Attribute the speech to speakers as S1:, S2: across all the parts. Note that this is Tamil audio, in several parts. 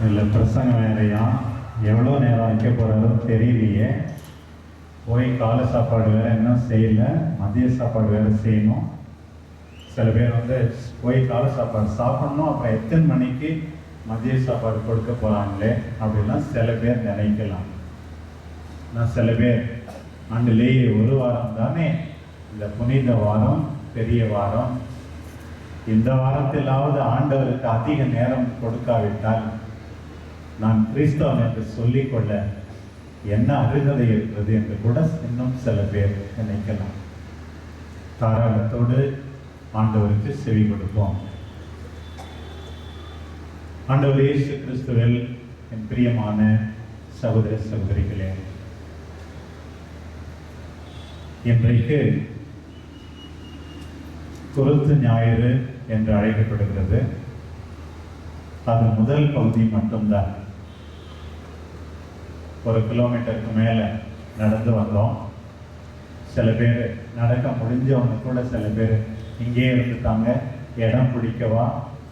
S1: இதில் பிரசங்கம் வேறையா, எவ்வளோ நேரம் வைக்க போகிறாரோ தெரியலையே. போய் காலை சாப்பாடு வேறு இன்னும் செய்யலை, மதிய சாப்பாடு வேறு செய்யணும். சில பேர் போய் காலை சாப்பாடு சாப்பிட்ணும், அப்புறம் எத்தனை மணிக்கு மதிய சாப்பாடு கொடுக்க போகிறாங்களே அப்படிலாம் சில பேர் நினைக்கலாம். நான் சில பேர் ஆண்டுலேயே ஒரு வாரம் தானே இந்த புனித வாரம், பெரிய வாரம், இந்த வாரத்திலாவது ஆண்டவருக்கு அதிக நேரம் கொடுக்காவிட்டால் நான் கிறிஸ்தவன் என்று சொல்லிக்கொள்ள என்ன அருகதை இருக்கிறது என்று கூட இன்னும் சில பேர் நினைக்கலாம். தாராளத்தோடு ஆண்டவருக்கு செவி கொடுப்போம். ஆண்டவர் இயேசு கிறிஸ்துவில் என் பிரியமான சகோதர சகோதரிகளே, இன்றைக்கு குருத்து ஞாயிறு என்று அழைக்கப்படுகிறது. அது முதல் பகுதி மட்டும்தான். 1 கிலோமீட்டருக்கு மேலே நடந்து வந்தோம். சில பேர் நடக்க முடிஞ்சவங்க கூட சில பேர் இங்கே இருந்துட்டாங்க. இடம் பிடிக்கவா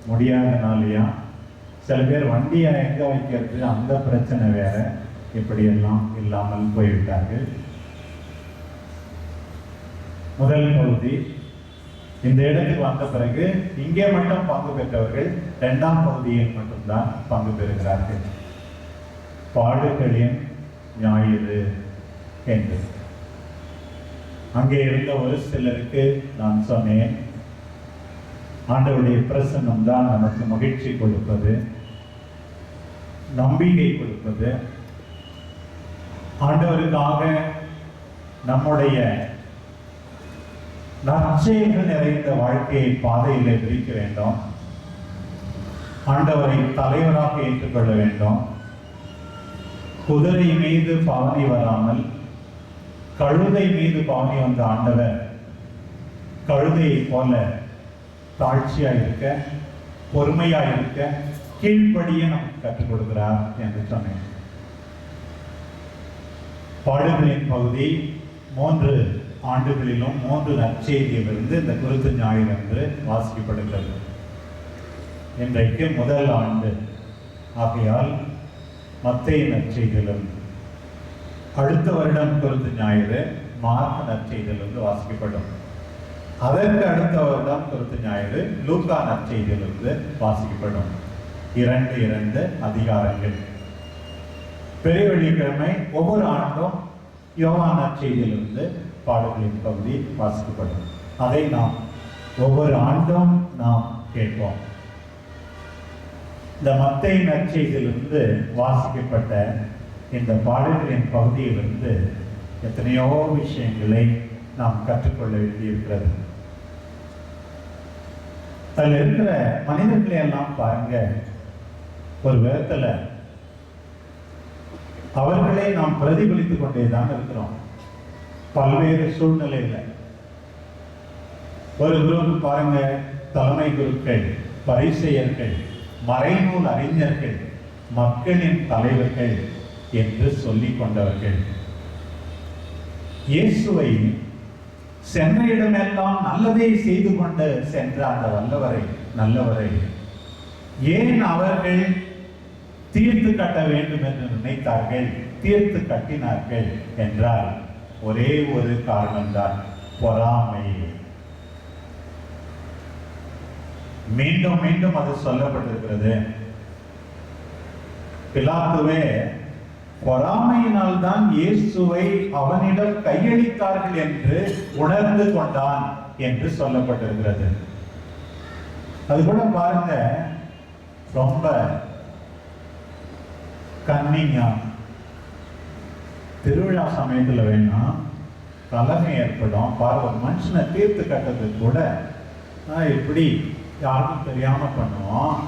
S1: முடியாதனாலையா, சில பேர் வண்டியை எங்கே வைக்கிறது அந்த பிரச்சனை வேற, இப்படியெல்லாம் இல்லாமல் போய்விட்டார்கள். முதல் பகுதி இந்த இடத்துக்கு வந்த பிறகு இங்கே மட்டும் பங்கு பெற்றவர்கள் 2ஆம் பகுதியில் மட்டும்தான் பங்கு பெறுகிறார்கள். பாடுகளின் ஞாயிறு என்று அங்கே இருந்த ஒரு சிலருக்கு நான் சொன்னேன், ஆண்டவருடைய பிரசன்னம் தான் நமக்கு மகிழ்ச்சி கொடுப்பது, நம்பிக்கை கொடுப்பது. ஆண்டவருக்காக நம்முடைய நற்செயல்கள் நிறைந்த வாழ்க்கையை பாதையிலே விரிக்க வேண்டும். ஆண்டவரை தலைவராக ஏற்றுக்கொள்ள வேண்டும். குதிரை மீது பவனி வராமல் கழுதை மீது பவனி வந்த ஆண்டவர் கழுதையை போல தாழ்ச்சியா இருக்க, பொறுமையா இருக்க, கீழ்ப்படிய நமக்கு கற்றுக் கொடுக்கிறார் என்று சொன்னேன். பாடுகளின் பகுதி 3 ஆண்டுகளிலும் 3 நற்செய்தியிலிருந்து இந்த குருத்து ஞாயிறு என்று வாசிக்கப்படுகிறது. இன்றைக்கு முதல் ஆண்டு ஆகையால் மத்தேயு நற்செய்தியிலிருந்து, அடுத்த வருடம் குருத்து ஞாயிறு மார்க் நற்செய்தியிலிருந்து வாசிக்கப்படும். அதற்கு அடுத்த வருடம் குருத்து ஞாயிறு லூக்கா நற்செய்தியிலிருந்து வாசிக்கப்படும். 2 அதிகாரங்கள். பெரிய வெள்ளிக்கிழமை ஒவ்வொரு ஆண்டும் யோவான் நற்செய்தியிலிருந்து பாடுகளின் பகுதி வாசிக்கப்படும். அதை நாம் ஒவ்வொரு ஆண்டும் நாம் கேட்போம். இந்த மத்தேயு நற்செய்தியிலிருந்து வாசிக்கப்பட்ட இந்த பாடல்களின் பகுதியிலிருந்து எத்தனையோ விஷயங்களை நாம் கற்றுக்கொள்ள வேண்டியிருக்கிறது. அதில் இருக்கிற மனிதர்களை எல்லாம் பாருங்க, ஒரு விதத்தில் அவர்களை நாம் பிரதிபலித்துக் கொண்டேதான் இருக்கிறோம். பல்வேறு சூழ்நிலையில ஒரு குரு பாருங்க, தலைமை குருக்கள், பரிசேயர்கள், மறைநூல் அறிஞர்கள், மக்களின் தலைவர்கள் என்று சொல்லிக் கொண்டவர்கள் இயேசுவை சென்ற இடமெல்லாம் நல்லதை செய்து கொண்டு சென்ற அந்த நல்லவரை ஏன் அவர்கள் தீர்த்து கட்ட வேண்டும் என்று நினைத்தார்கள், தீர்த்து கட்டினார்கள் என்றால் ஒரே ஒரு காரணம்தான், பொறாமை. மீண்டும் மீண்டும் அது சொல்லப்பட்டிருக்கிறது. பிலாத்துவே பொறாமையினால் தான் இயேசுவை அவனிடம் கையளித்தார்கள் என்று உணர்ந்து கொண்டான் என்று சொல்லப்பட்டிருக்கிறது. அது கூட பாருங்க, ரொம்ப கன்னிங்கா. திருவிழா சமயத்துல வேணா கலகம் ஏற்படும். பாருங்க, மனுஷனை தீர்த்து கட்டதுக்கு கூட இப்படி யாருக்கும் தெரியாம பண்ணுவோம்.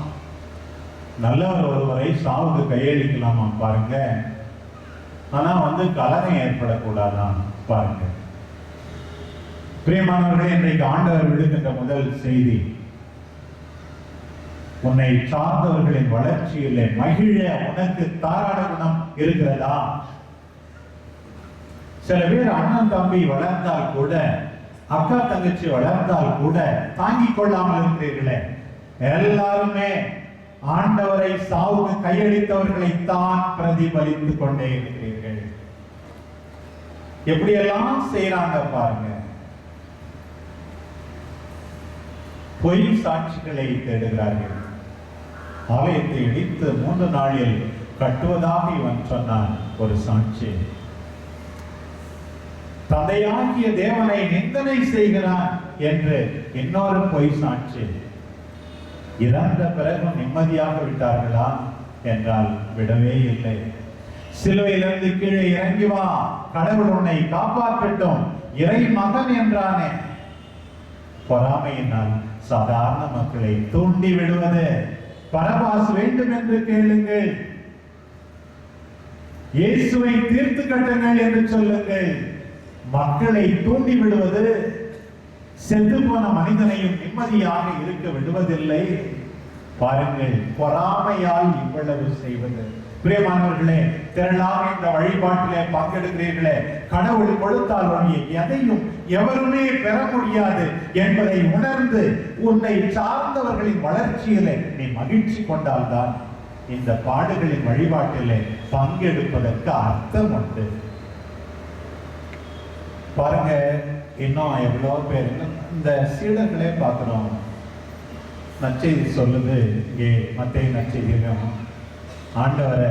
S1: நல்லவர் ஒருவரை சாவுக்கு கையளிக்கலாமா பாருங்க, ஆனா கலகம் ஏற்படக்கூடாதான் பாருங்க. பிரியமானவர்களே, இன்றைக்கு ஆண்டவர் விடுகின்ற முதல் செய்தி, உன்னை சார்ந்தவர்களின் வளர்ச்சியிலே மகிழ உனக்கு தாராள குணம் இருக்கிறதா? சில பேர் அண்ணன் தம்பி வளர்ந்தால் கூட, அக்கா தங்கச்சி வளர்ந்தால் கூட தாங்கிக் கொள்ளாமல் இருக்கிறீர்களே. எல்லாருமே ஆண்டவரை சாவுக்கு கையளித்தவர்களை தான் பிரதிபலித்துக் கொண்டே இருக்கிறீர்கள். எப்படியெல்லாம் செய்யறாங்க பாருங்க. பொய் சாட்சிகளை தேடுகிறார்கள். ஆலயத்தை இடித்து 3 நாளில் கட்டுவதாக இவன் சொன்னான் ஒரு சாட்சி. தந்தையாகிய தேவனை நிந்தனை செய்கிறான் என்று இன்னொரு பொய் சாட்சி. இறந்த பிறகு நிம்மதியாக விட்டார்களா என்றால் விடவே இல்லை. சிலுவையிலிருந்து கீழே இறங்கி வா, கடவுள் உன்னை காப்பாற்றட்டும், இறை மகன் என்றானே. பொறாமையினால் சாதாரண மக்களை தூண்டி விடுவது. பரபாஸ் வேண்டும் என்று கேளுங்கள், இயேசுவை தீர்த்து கட்டுங்கள் என்று சொல்லுங்கள். மக்களை தூண்டி விடுவது செத்து போன மனிதனையும் நிம்மதியாக இருக்க விடுவதில்லை. பாருங்கள், பொறாமையால் இவ்வளவு செய்வது. பிரியமானவர்களே, திரளாக இந்த வழிபாட்டிலே பங்கெடுக்கிறீர்களே, கடவுள் கொடுத்தால் வழியை எதையும் எவருமே பெற முடியாது என்பதை உணர்ந்து உன்னை சார்ந்தவர்களின் வளர்ச்சியிலே நீ மகிழ்ச்சி கொண்டால்தான் இந்த பாடுகளின் வழிபாட்டிலே பங்கெடுப்பதற்கு அர்த்தம் உண்டு. பாருங்க, இன்னும் எவ்வளவு பேர் இந்த சீடர்களே பார்க்கிறோம். நற்செய்தி சொல்லுது, இங்கே மத்தேயு நற்செய்தியிலும் ஆண்டவரை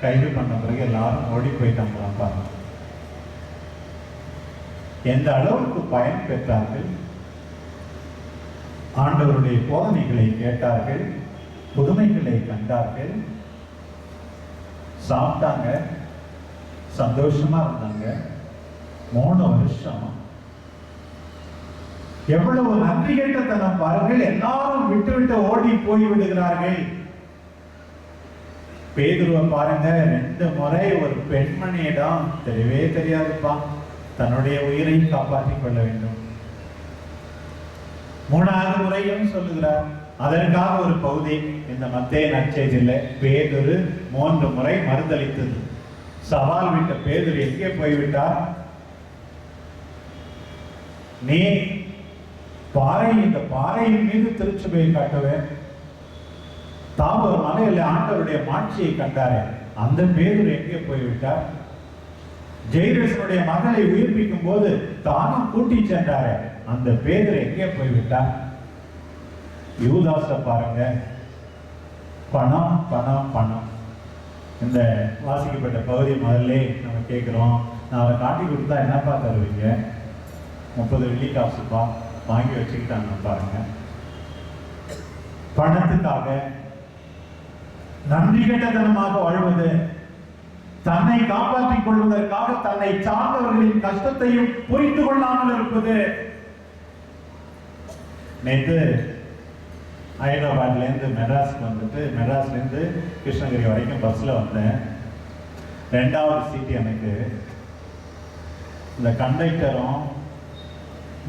S1: கைது பண்ண பிறகு எல்லாரும் ஓடி போயிட்டாங்களாம். பாருங்க, எந்த அளவுக்கு பயன் பெற்றார்கள். ஆண்டவருடைய போதனைகளை கேட்டார்கள், புதுமைகளை கண்டார்கள், சாப்பிட்டாங்க, சந்தோஷமா இருந்தாங்க. 3 வருஷம் எவ்வளவு நன்றி கேட்டத்தனம் பாருங்கள். எல்லாரும் விட்டு விட்டு ஓடி போய் விடுகிறார்கள். பேதுருவை பாருங்க, 2 முறை ஒரு பெண்மணியிடம் தெரியவே தெரியாதுப்பா, தன்னுடைய உயிரை காப்பாற்றிக் கொள்ள வேண்டும். 3வது முறையும் சொல்லுகிறார். அதற்காக ஒரு பகுதி இந்த மத்தேயு நற்செய்தியில பேதுரு 3 முறை மறுதளித்தது. சவால் விட்ட பேதுரு எங்கே போய்விட்டார்? நீ இந்த பாறையின் மீது திருச்சபையை காட்டுவேன். தாபோர் மலையில ஆண்டவருடைய மாட்சியை கண்டாரே, அந்த பேதுரு எங்கே போய்விட்டார்? ஜெயிரசனுடைய மகளை உயிர்ப்பிக்கும் போது தானும் கூட்டி சென்றாரே, அந்த பேதுரு எங்கே போய்விட்டார்? யூதாச பாருங்க, பணம் பணம் பணம். இந்த வாசிக்கப்பட்ட பகுதி முதல்ல நம்ம கேட்கிறோம், நான் அவரை காட்டி கொடுத்தா என்னப்பா தருவீங்க? 30 வெள்ளி காசுப்பா வாங்கி வச்சுக்கிட்டாங்க. பாருங்க, பணத்துக்காக நன்றி கெட்டத்தனமாக வாழ்வது, தன்னை காப்பாற்றிக் கொள்வதற்காக தன்னை சார்ந்தவர்களின் கஷ்டத்தையும் புரிந்து கொள்ளாமல் இருப்பது. நேற்று ஹைதராபாத்ல இருந்து மெட்ராஸ்க்கு வந்துட்டு, மெட்ராஸ்ல இருந்து கிருஷ்ணகிரி வரைக்கும் பஸ்ல வந்தேன். 2வது சீட்டு எனக்கு. இந்த கண்டக்டரும்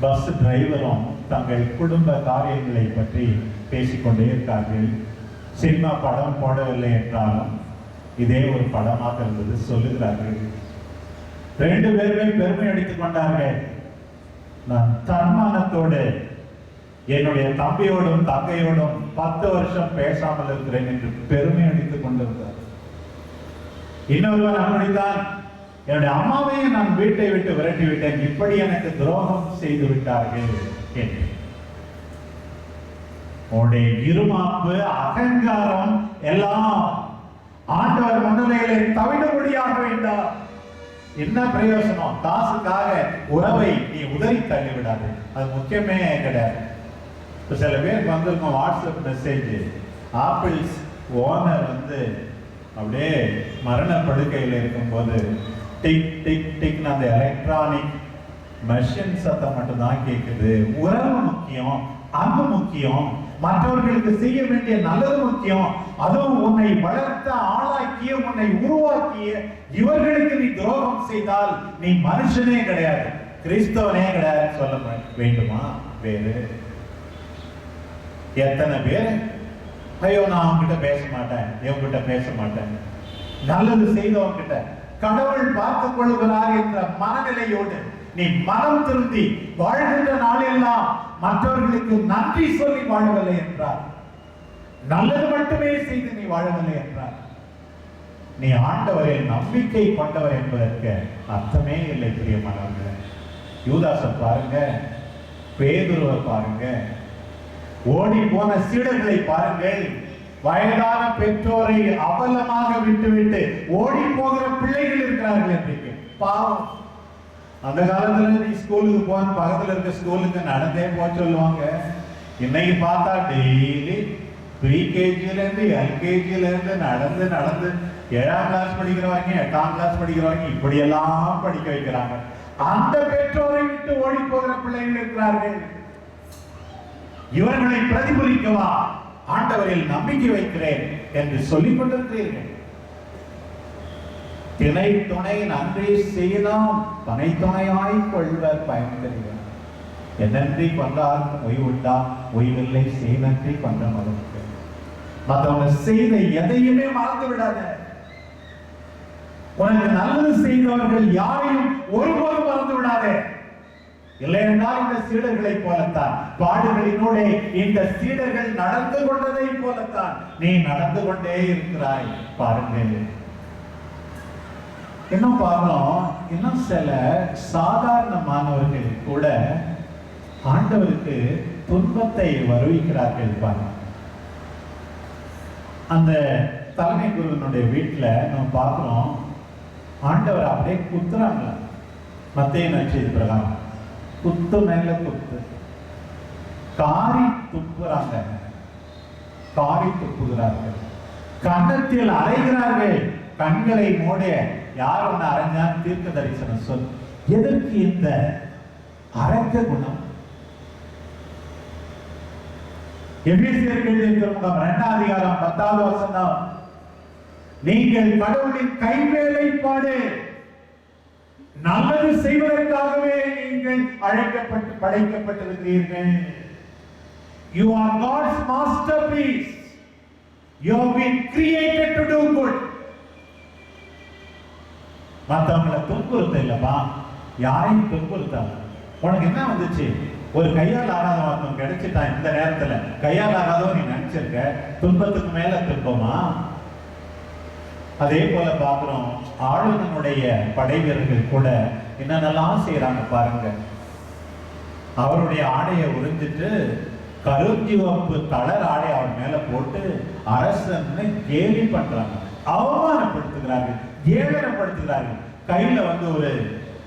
S1: பஸ் டிரைவரும் தங்கள் குடும்ப காரியங்களை பற்றி பேசிக்கொண்டே இருக்கார்கள். சினிமா படம் போடவில்லை என்றாலும் இதே ஒரு படமாக இருந்தது சொல்லுகிறார்கள். 2 பேருமே பெருமை அடித்துக் கொண்டார்கள். நான் தன்மானத்தோடு என்னுடைய தம்பியோடும் தங்கையோடும் 10 வருஷம் பேசாமல் இருக்கிறேன் என்று பெருமை அடித்துக் கொண்டிருந்தார். இன்னொருவர் அப்படித்தான், என்னுடைய அம்மாவையும் நான் வீட்டை விட்டு விரட்டி விட்டேன், இப்படி எனக்கு துரோகம் செய்து விட்டார்கள் என்று. உன்னுடைய இருமாப்பு, அகங்காரம் எல்லாம் ஆண்டவர் முன்னிலையிலே தவிடுபடியாக வேண்டாம். என்ன பிரயோசனம்? காசுக்காக உறவை நீ உதறி தள்ளி விடாது, அது முக்கியமே கிடையாது. சில பேருக்கு வந்திருக்கும் வாட்ஸ்அப் மெசேஜ், ஆப்பிள்ஸ் ஓனர் அப்படியே மரண படுக்கையில் இருக்கும்போது டிக் டிக் டிக் அந்த எலக்ட்ரானிக் மெஷின் சத்தம் மட்டும்தான் கேட்குது. உறவு முக்கியம், அன்பு முக்கியம், மற்றவர்களுக்கு செய்ய வேண்டிய நல்லது முக்கியம். அதுவும் உன்னை வளர்த்த, ஆளாக்கிய, உன்னை உருவாக்கிய இவர்களுக்கு நீ துரோகம் செய்தால் நீ மனுஷனே கிடையாது, கிறிஸ்தவனே கிடையாது சொல்ல வேண்டுமா? வேறு எத்தனை பேர் ஐயோ நான் அவங்ககிட்ட பேச மாட்டேன், இவங்கிட்ட பேச மாட்டேன், நல்லது செய்தவங்கிட்ட கடவுள் பார்த்துக் கொள்கிறார் என்ற மனநிலையோடு நீ மனம் திருந்தி வாழ்கின்ற நாளெல்லாம் மற்றவர்களுக்கு நன்றி சொல்லி வாழவில்லை என்றார், நல்லது மட்டுமே செய்து நீ வாழவில்லை என்றார். நீ ஆண்டவரில் நம்பிக்கை கொண்டவர் என்பதற்கு அர்த்தமே இல்லை பிரியமானவர்களே. யூதாசை பாருங்க, பேதுருவை பாருங்க, ஓடி போன சீடர்களை பாருங்கள். வயதான பெற்றோரை அவலமாக விட்டுவிட்டு ஓடி போகிற பிள்ளைகள் இருக்கிறார்கள். இன்றைக்கு பாவம். அந்த காலத்துல நீ ஸ்கூலுக்கு போன பக்கத்துல இருக்க ஸ்கூலுக்கு நடந்தே போக சொல்லுவாங்க. இன்னைக்கு பார்த்தா டெய்லி ப்ரீகேஜில இருந்து எல்கேஜில இருந்து நடந்து 7ஆம் கிளாஸ் படிக்கிறவங்க 8ஆம் கிளாஸ் படிக்கிறவங்க இப்படியெல்லாம் படிக்க வைக்கிறாங்க. அந்த பெற்றோரை விட்டு ஓடி போகிற பிள்ளைகள் இருக்கிறார்கள். இவர்களை பிரதிபலிக்கவா ஆண்டவரில் நம்பிக்கை வைக்கிறேன் என்று சொல்லிக் கொண்டிருக்கிறீர்கள். திணை துணை நன்றி செய்யலாம், பனை துணையாய் கொள்வர் பயன் தெரியும். என்னன்றி கொண்டால் ஓய்வுண்டா, ஓய்வில்லை செய்நன்றி கொண்ட மகனுக்கு. மற்றவங்க செய்த எதையுமே மறந்து விடாத. உனக்கு நல்லது செய்தவர்கள் யாரையும் ஒருபோதும் மறந்து விடாதே. இல்லை என்றால் இந்த சீடர்களை போலத்தான், பாடுகளினோட இந்த சீடர்கள் நடந்து கொண்டதை போலத்தான் நீ நடந்து கொண்டே இருக்கிறாய். பாருங்கள், இன்னும் பாருங்க, இன்னும் சில சாதாரணமானவர்கள் கூட ஆண்டவருக்கு துன்பத்தை வருவிக்கிறார்கள். பாருங்க, அந்த தலைமை குருவினுடைய வீட்டில் நம்ம பார்க்கிறோம், ஆண்டவர் அப்படியே குத்துறாங்க. மத்தேயு நற்செய்தி பிரகாரம் குத்து மேல குத்து, காரி துப்புறாங்க, காரி துப்புகிறார்கள், கன்னத்தில் அரைகிறார்கள். கண்களை மூட யார் ஒன்று அரைஞ்சா தீர்க்க தரிசனம் சொல். எதற்கு இந்த அரக்க குணம்? எபேசியர் எழுதிய திருமுகம் 2ஆம் அதிகாரம் 10வது வசனம், நீங்கள் கடவுளின் கைவேலைப்பாடு, நல்லது செய்வதற்காகவே நீங்கள் அழைக்கப்பட்டு படைக்கப்பட்டிருக்கிறீர்கள். You are God's masterpiece. You have been created to do good. மற்றவங்களை துன்புறுத்த இல்லப்பா, யாரையும் துன்புறுத்தாங்க. உனக்கு என்ன வந்துச்சு? ஒரு கையால் ஆகாத ஒருத்தன் கிடைச்சிட்டான். இந்த நேரத்துல கையால் ஆகாதோ நீ நினைச்சிருக்க, துன்பத்துக்கு மேல துன்பமா? அதே போல பாக்குறோம், ஆளுநனுடைய படை வீரர்கள் கூட என்னென்னலாம் செய்யறாங்க பாருங்க. அவருடைய ஆடையை உறிஞ்சிட்டு கருஞ்சிவப்பு கலர் ஆடை அவர் மேல போட்டு அரசன்னு கேலி பண்றாங்க, அவமானப்படுத்துகிறார்கள், ஏளனப்படுத்துகிறார்கள். கையில ஒரு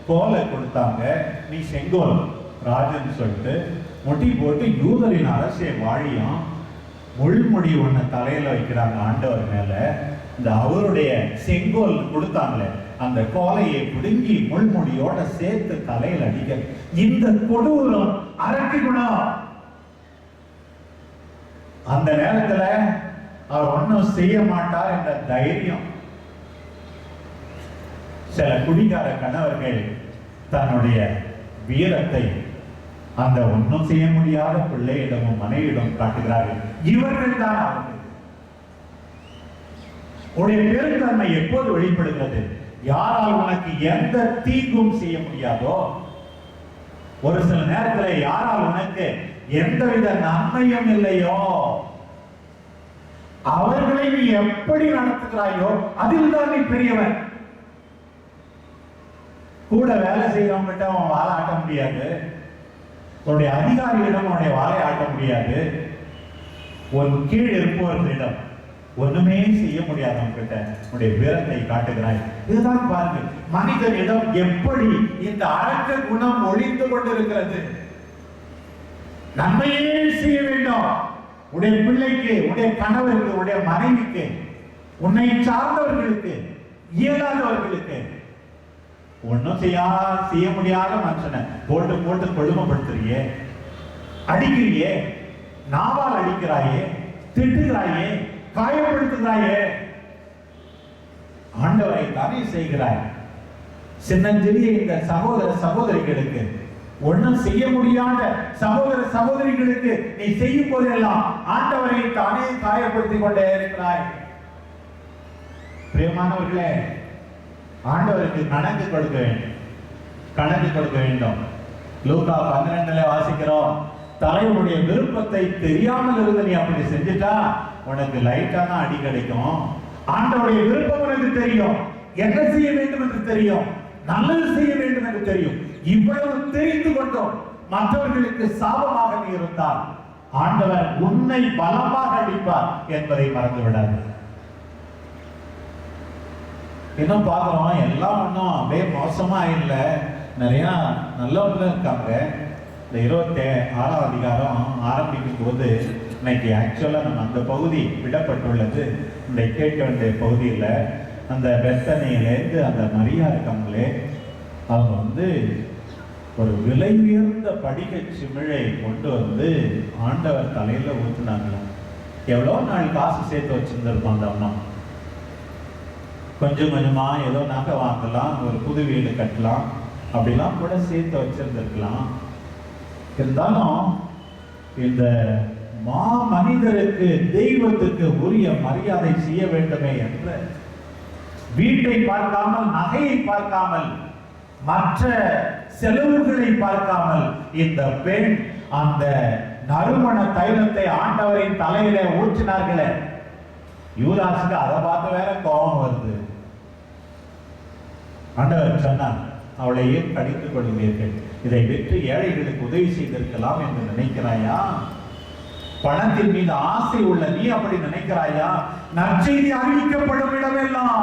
S1: கோலை கொடுத்தாங்க, நீ செங்கோல் ராஜன் சொல்லிட்டு முட்டி போட்டு யூதரின் அரசிய வாழியும் முள்முடி ஒண்ணு தலையில வைக்கிறாங்க ஆண்டவர் மேல. இந்த அவருடைய செங்கோல் கொடுத்தாங்களே, அந்த கோலையை பிடுங்கி முள்முடியோட சேர்த்து தலையில் அடிக்க. இந்த கொடூரம் அரக்கு குணம். அந்த நேரத்துல அவர் ஒன்னும் செய்ய மாட்டார் என்ற தைரியம். சில குடிகார கணவர்கள் தன்னுடைய வீரத்தை அந்த ஒன்னும் செய்ய முடியாத பிள்ளையிடமும் மனைவியிடம் காட்டுகிறார்கள். இவர்கள் தான் அவர்கள். உடைய பெருந்தன்மை எப்போது வெளிப்படுகிறது? யாரால் உனக்கு எந்த தீங்கும் செய்ய முடியாதோ, ஒரு சில நேரத்தில் யாரால் உனக்கு எந்தவித நன்மையும் இல்லையோ, அவர்களை நீ எப்படி நடத்துகிறாயோ அதில் தான் நீ பெரியவன். கூட வேலை செய்யறவங்கிட்ட அவன் வாழை ஆட்ட முடியாது, உன்னுடைய அதிகாரியிடம் உன்னுடைய வாழை ஆட்ட முடியாது, உன் கீழ் இருப்பவர்களிடம் ஒண்ணுமே செய்ய முடியாதவங்க கிட்ட உன்னுடைய வீரத்தை காட்டுகிறாய். இதுதான் பாருங்கள், மனிதனிடம் எப்படி இந்த அரக்க குணம் ஒளிந்து கொண்டிருக்கிறது. நன்மையே செய்ய வேண்டும் உடைய பிள்ளைக்கு, உடைய கணவருக்கு, உடைய மனைவிக்கு, உன்னை சார்ந்தவர்களுக்கு, இயலாதவர்களுக்கு. ஒன்னும் செய்ய முடியாத மனுஷனை போட்டு போட்டு கொடுமைப்படுத்துறியே, அடிக்கிறியே, நாவால் அடிக்கிறாயே, திட்டுகிறாயே, காயப்படுத்துகிறாயே. ஆண்டவரை தானே செய்கிறாய். சின்னஞ்சிறிய இந்த சகோதர சகோதரிகளுக்கு, ஒன்னும் செய்ய முடியாத சகோதர சகோதரிகளுக்கு நீ செய்யும் போதெல்லாம் ஆண்டவரை தானே காயப்படுத்திக் கொண்டே இருக்கிறாய். பிரியமானவர்களே, ஆண்டவருக்கு கணக்கு கொடுக்க வேண்டும், கணக்கு கொடுக்க வேண்டும். லூக்கா 12 வாசிக்கிறோம், தலைவனுடைய விருப்பத்தை தெரியாமல் இருந்து நீ அப்படி செஞ்சுட்டா உனக்கு லைட்டா தான் அடி கிடைக்கும். ஆண்டவருடைய விருப்பம் எனக்கு தெரியும், என்ன செய்ய வேண்டும் என்று தெரியும், நல்லது செய்ய வேண்டும் என்று தெரியும். இவ்வளவு தெரிந்து கொண்டோம் மற்றவர்களுக்கு சாபமாக நீ இருந்தால் ஆண்டவர் உன்னை பலமாக அடிப்பார் என்பதை மறந்து விடாது. இன்னும் பார்க்கிறோம், எல்லாம் ஒன்றும் அப்படியே மோசமா இல்லை, நிறைய நல்லவங்களும் இருக்காங்க. இந்த 26ஆம் அதிகாரம் ஆரம்பிக்கும் போது இன்னைக்கு ஆக்சுவலா நம்ம அந்த பகுதி விடப்பட்டுள்ளது. இந்த கேட்க வேண்டிய பகுதியில் அந்த பெத்தனியிலேருந்து அந்த மரியா இருக்காங்களே, அவங்க வந்து ஒரு விலை உயர்ந்த படிகை சிமிழை கொண்டு வந்து ஆண்டவர் தலையில ஊத்துனாங்களாம். எவ்வளோ நாள் காசு சேர்த்து வச்சிருந்திருப்பான் அந்த அம்மா. கொஞ்சம் கொஞ்சமா ஏதோ நகை வாங்கலாம், ஒரு புது வீடு கட்டலாம், அப்படிலாம் கூட சேர்த்து வச்சிருந்திருக்கலாம். இருந்தாலும் இந்த மா மனிதருக்கு தெய்வத்துக்கு உரிய மரியாதை செய்ய வேண்டுமே என்ற வீட்டை பார்க்காமல், நகையை பார்க்காமல், மற்ற செலவுகளை பார்க்காமல் இந்த பெண் அந்த நறுமண தைலத்தை ஆண்டவரின் தலையில ஊற்றினார்களே. யூதாசுக்கு அதை பார்த்து வேற கோபம் வருது. ஆண்டவர் சொன்னார், அவளை ஏன் கடித்துக் கொள்கிறீர்கள்? இதை விற்று ஏழைகளுக்கு உதவி செய்திருக்கலாம் என்று நினைக்கிறாயா? பணத்தின் மீது ஆசை உள்ள நீ அப்படி நினைக்கிறாயா? நற்செய்தி அறிவிக்கப்படும் இடமெல்லாம்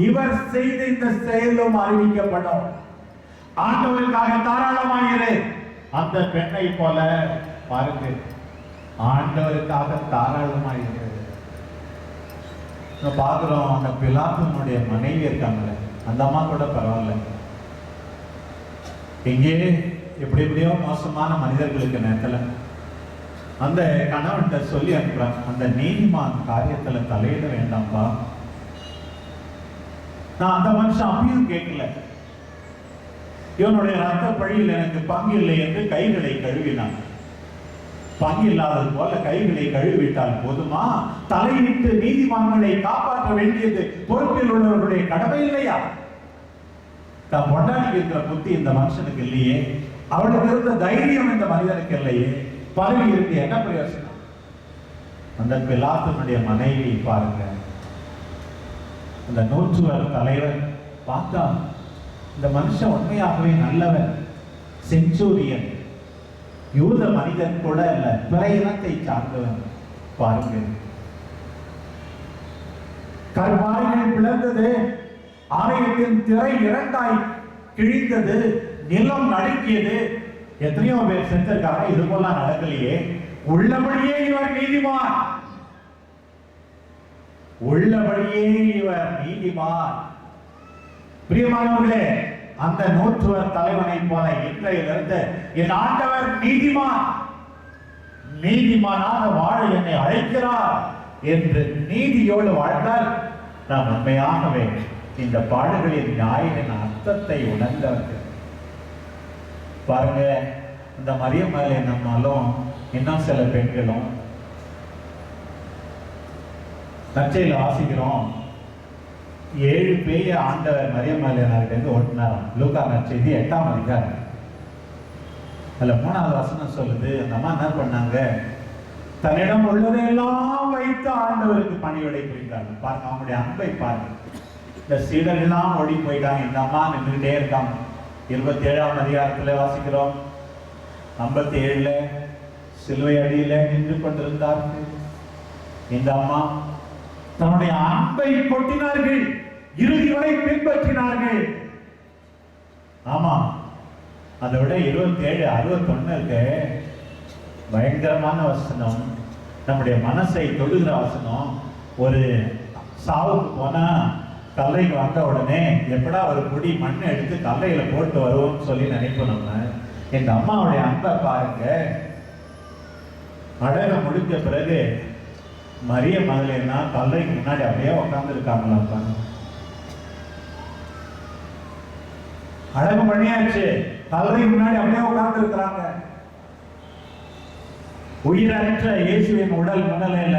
S1: இவர் செய்த இந்த செயலும் அறிவிக்கப்படும். ஆண்டவருக்காக தாராளமாயிரு. அந்த பெண்ணை போல பாருங்க, ஆண்டவருக்காக தாராளமாயிரு. பாக்குறோம், அந்த பிலாத்துனுடைய மனைவி இருக்காங்களே, அந்த அம்மா கூட பரவாயில்ல. இங்கே எப்படி எப்படியோ மோசமான மனிதர்களுக்கு நேரத்துல அந்த கணவன்கிட்ட சொல்லி அனுப்புறாங்க, அந்த நீதிமான் காரியத்துல தலையிட வேண்டாம்பா. நான் அந்த மனுஷன் அப்பயும் கேட்கல, இவனுடைய ரத்த பழியில் எனக்கு பங்கு இல்லை என்று கைகளை கழுவினான். பங்கு இல்லாதது போல கைகளை கழுவிட்டால் போதுமா? தலையிட்டு நீதிமான்களை காப்பாற்ற வேண்டியது பொறுப்பில் உள்ளவர்களுடைய கடமை இல்லையா? தான் பொண்டாட்டிக்கு இருக்கிற புத்தி இந்த மனுஷனுக்கு இல்லையே, அவனுக்கு இருந்த தைரியம் இந்த மனிதனுக்கு இல்லையே, பதவி இருக்கு, என்ன பிரயோசனம்? அந்த பிலாத்துனுடைய மனைவி பாருங்க, அந்த நூற்றுவர் தலைவர் பார்த்தா இந்த மனுஷன் உண்மையாகவே நல்லவன், செஞ்சூரியன், யூத மனிதன் கூட இல்ல, பிற இனத்தை சார்ந்தவன். பாருங்க, கற்பாறைகள் பிளந்தது, ஆலயத்தின் திரை இரண்டாய் கிழிந்தது, நிலம் நடுக்கியது. எத்தனையோ பேர் செஞ்சிருக்காங்க, இது போல நடக்கலையே. உள்ளபடியே இவர் நீதிமான், உள்ளபடியே இவர் நீதிமான். பிரியமானவர்களே, அந்த நூற்றுவர் தலைவனை போல இன்றையிலிருந்து என் ஆண்டவர் நீதிமான், நீதிமானாக வாழ என்னை அழைக்கிறார் என்று நீதியோடு வாழ்ந்தால் நாம் உண்மையாகவே இந்த பாடுகளின் நியாயின அர்த்தத்தை உணர்ந்தவர்கள். பாருங்க, இந்த மரியமலை நம்மாலும் இன்னும் சில பெண்களும் நற்செய்தியில வாசிக்கிறோம், 7 பேய ஆண்டவர் மரியமலையிலிருந்து ஓட்டினாராம். லூக்கா நற்செய்தி 8ஆம் அதிகாரம் அதுல 3வது வசனம் சொல்லுது, அந்த அம்மா என்ன பண்ணாங்க, தன்னிடம் உள்ளதையெல்லாம் வைத்து ஆண்டவருக்கு பணிவிடை புரிந்தாங்க. பாருங்க, அவங்களுடைய அன்பை பாருங்க. இந்த சீடர்கள்லாம் ஓடி போயிட்டாங்க, இந்த அம்மா நின்றுகிட்டே இருக்காங்க. 27ஆம் அதிகாரத்துல வாசிக்கிறோம், 57ல சிலுவை அடியில நின்று கொண்டிருந்தார்கள். இந்த அம்மா தன்னுடைய அன்பை கொட்டினார்கள், இறுதி வரை பின்பற்றினார்கள். ஆமா, அதை விட 27:61 இருக்கு, பயங்கரமான வசனம், நம்முடைய மனசை தொடுகிற வசனம். ஒரு சாவுக்கு போனா கல்லைக்கு வந்த உடனே எப்படா ஒரு குடி மண் எடுத்து கல்லையில போட்டு வருவோம்னு சொல்லி நினைப்போம் நம்ம. இந்த அம்மாவுடைய அன்பை பாருங்க. அடக முடிஞ்ச பிறகு மரிய மகளேன்னா கல்லைக்கு முன்னாடி அப்படியே உட்கார்ந்து இருக்காங்களா? அடகு பண்ணியாச்சு, கல்லைக்கு முன்னாடி அப்படியே உட்கார்ந்து இருக்கிறாங்க. உயிரற்ற இயேசுவின் உடல் முன்னிலையில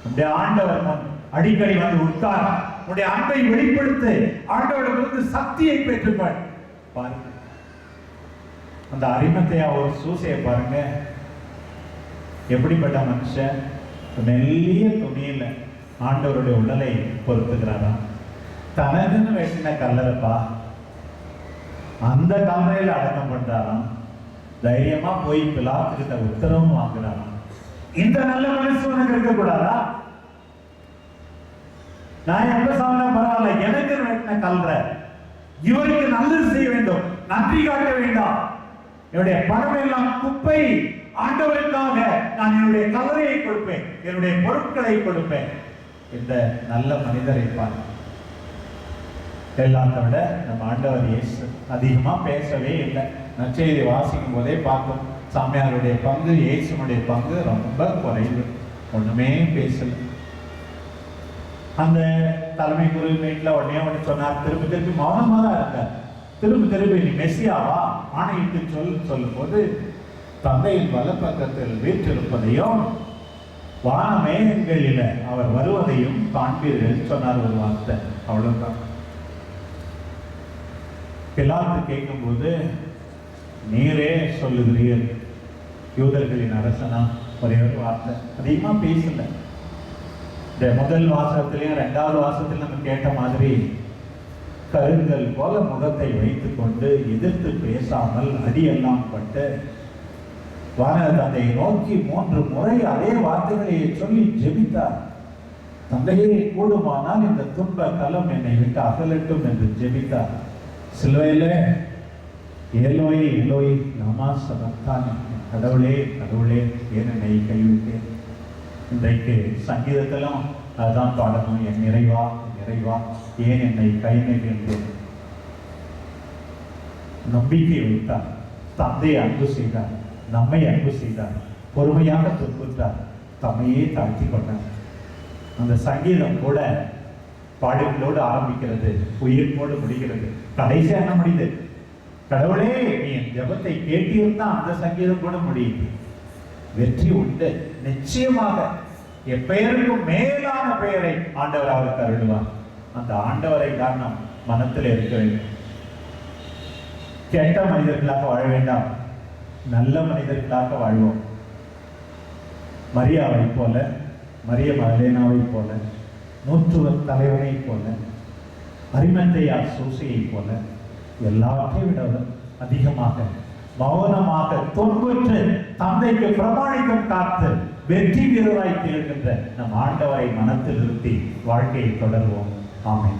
S1: அப்படியே ஆண்டவர் அடிக்கடி வந்து உட்கார், உடைய அன்பை வெளிப்படுத்த, ஆண்டவரிடமிருந்து சக்தியை பெற்றுப்பார். பாருங்க, அந்த அரிமத்தையா ஒரு சூசையை பாருங்க, எப்படிப்பட்ட மனுஷன். மெல்லிய துணியில ஆண்டவருடைய உடலை பொறுத்துக்கிறாராம். தனக்குன்னு வெட்டின கல்லறப்பா அந்த கல்லறையில் அடக்கம் பண்றாராம். தைரியமா போய் பிலாத்துக்கிட்ட உத்தரவும் வாங்குறாராம். இந்த நல்ல மனசு உனக்கு இருக்கக்கூடாதா? நான் எப்ப சாப்பிட பரவாயில்ல, எனக்கு வெட்டின கல்ற இவருக்கு நல்லது செய்ய வேண்டும், நன்றி காட்ட வேண்டாம். என்னுடைய பணம் எல்லாம் குப்பை, ஆண்டவருக்காக நான் என்னுடைய கல்லறையை கொடுப்பேன், என்னுடைய பொருட்களை கொடுப்பேன். இந்த நல்ல மனிதரை பார்க்க எல்லாத்த விட நம்ம ஆண்டவர் இயேசு அதிகமா பேசவே இல்லை. நற்செய்தி வாசிக்கும் போதே பார்ப்போம், சாமியாருடைய பங்கு, இயேசுனுடைய பங்கு ரொம்ப குறைவு, ஒண்ணுமே பேசல. அந்த தலைமை குரு வீட்டில் உடனே ஒன்று சொன்னார், திருப்பி திருப்பி மௌனமா தான் இருந்தார். திருப்பி நீ மெஸ்ஸியாவா ஆணையிட்டு சொல்லும் போது, தந்தையின் வலப்பக்கத்தில் வீற்றிருப்பதையும் வானமேகங்களில அவர் வருவதையும் காண்பீர்கள் சொன்னார் ஒரு வார்த்தை, அவ்வளவுதான். பிலாத்து கேட்கும்போது, நீரே சொல்லுகிறீர் யூதர்களின் அரசனா, ஒரே ஒரு வார்த்தை, அதிகமா பேசல. இந்த முதல் வாசகத்திலையும் இரண்டாவது வாசகத்தில் நம்ம கேட்ட மாதிரி கருங்கல் போல முகத்தை வைத்துக் கொண்டு எதிர்த்து பேசாமல் அடியெல்லாம் பட்டு வானக தந்தையை நோக்கி 3 முறை அதே வார்த்தைகளை சொல்லி ஜெபித்தார். தந்தையே, கூடுமானால் இந்த துன்ப கலம் என்னை விட்டு அகலட்டும் என்று ஜெபித்தார். சிலுவையில ஏலோய் ஏலோய் லமா சபக்தானி, கடவுளே கடவுளே ஏன் என்னை கைவிட்டேன். இன்றைக்கு சங்கீதத்திலும் அதுதான் பாடணும், என் நிறைவா நிறைவா ஏன் என்னை கை நெகிழ்ந்தேன். நம்பிக்கை வைத்தார், தந்தையை அன்பு செய்தார், நம்மை அன்பு செய்தார், பொறுமையாக துன்புற்றார், தம்மையே தாழ்த்தி கொண்டார். அந்த சங்கீதம் கூட பாடல்களோடு ஆரம்பிக்கிறது, உயிர்ப்போடு முடிகிறது, கடைசியா என்ன முடியுது, கடவுளே நீ என் ஜபத்தை கேட்டிருந்தா அந்த சங்கீதம் கூட முடியுது. வெற்றி உண்டு நிச்சயமாக. எப்பெயருக்கும் மேலான பெயரை ஆண்டவர் அவருக்கு அருள்வார். அந்த ஆண்டவரை தான் நாம் மனத்தில் இருக்க வேண்டும். கெட்ட மனிதர்களாக வாழ வேண்டாம், நல்ல மனிதர்களாக வாழ்வோம். மரியாவை போல, மரிய மகலேனாவை போல, நூற்றுவர் தலைவனை போல, அரிமத்தையார் சூசையை போல, எல்லாவற்றையும் விட அதிகமாக மௌனமாக தொன்புற்று தந்தைக்கு பிரமாணிக்கம் காத்து வெற்றி வீரராய் திகழ்கின்ற நம் ஆண்டவரை மனத்தில் நிறுத்தி வாழ்க்கையை தொடர்வோம். ஆமென்.